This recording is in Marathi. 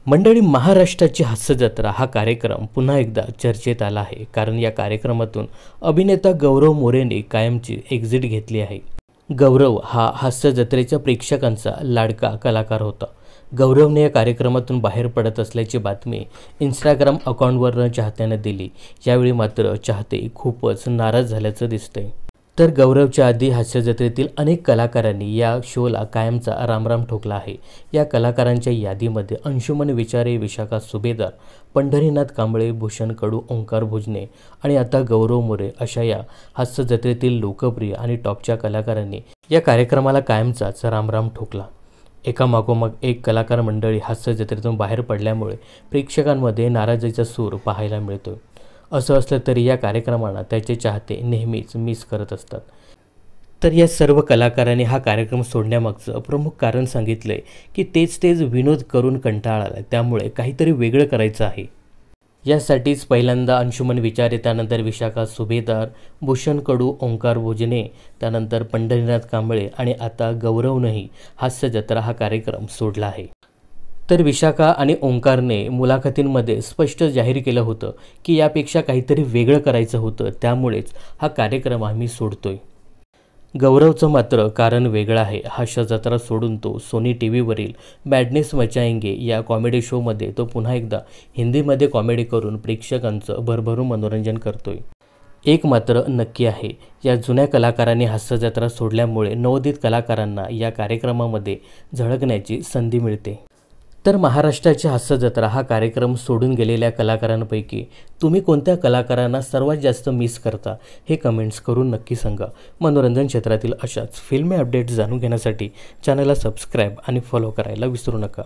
मंडळी, महाराष्ट्राची हास्य जत्रा हा कार्यक्रम पुन्हा एकदा चर्चेत आला आहे. कारण या कार्यक्रमातून अभिनेता गौरव मोरेने कायमची एक्झिट घेतली आहे. गौरव हा हास्य जत्रेच्या प्रेक्षकांचा लाडका कलाकार होता. गौरवने या कार्यक्रमातून बाहेर पडत असल्याची बातमी इंस्टाग्राम अकाउंटवरनं चाहत्यांना दिली. यावेळी मात्र चाहते खूपच नाराज झाल्याचं दिसतंय. तर गौरवच्या आधी हास्य जत्रेतील अनेक कलाकारांनी या शोला कायमचा रामराम ठोकला आहे. या कलाकारांच्या यादीमध्ये अंशुमन विचारे, विशाखा सुभेदार, पंढरीनाथ कांबळे, भूषण कडू, ओंकार भोजने आणि आता गौरव मोरे अशा या हास्य जत्रेतील लोकप्रिय आणि टॉपच्या कलाकारांनी या कार्यक्रमाला कायमचाच रामराम ठोकला. एकामागोमाग एक कलाकार मंडळी हास्य जत्रेतून बाहेर पडल्यामुळे प्रेक्षकांमध्ये नाराजीचा सूर पाहायला मिळतोय. असं असलं तरी या कार्यक्रमांना त्याचे चाहते नेहमीच मिस करत असतात. तर या सर्व कलाकारांनी हा कार्यक्रम सोडण्यामागचं प्रमुख कारण सांगितलंय की तेच विनोद करून कंटाळा आला, त्यामुळे काहीतरी वेगळं करायचं आहे. यासाठीच पहिल्यांदा अंशुमन विचारे, त्यानंतर विशाखा सुभेदार, भूषण कडू, ओंकार भोजने, त्यानंतर पंढरीनाथ कांबळे आणि आता गौरवनंही हास्य जत्रा हा कार्यक्रम सोडला आहे. तर विशाखा आणि ओंकारने मुलाखतींमध्ये स्पष्ट जाहीर केलं होतं की यापेक्षा काहीतरी वेगळं करायचं होतं, त्यामुळेच हा कार्यक्रम आम्ही सोडतोय. गौरवचं मात्र कारण वेगळं आहे. हास्य जत्रा सोडून तो सोनी टीव्हीवरील मॅडनेस मचाएंगे या कॉमेडी शोमध्ये तो पुन्हा एकदा हिंदीमध्ये कॉमेडी करून प्रेक्षकांचं भरभरून मनोरंजन करतोय. एक मात्र नक्की आहे, या जुन्या कलाकारांनी हास्य जत्रा सोडल्यामुळे नवोदित कलाकारांना या कार्यक्रमामध्ये झळकण्याची संधी मिळते. तर महाराष्ट्राची हास्य जत्रा हा कार्यक्रम सोडून गेलेल्या कलाकारांपैकी तुम्ही कोणत्या कलाकारांना सर्वात जास्त मिस करता हे कमेंट्स करून नक्की सांगा. मनोरंजन क्षेत्रातील अशाच फिल्मी अपडेट्स जाणून घेण्यासाठी चॅनलला सबस्क्राईब आणि फॉलो करायला विसरू नका.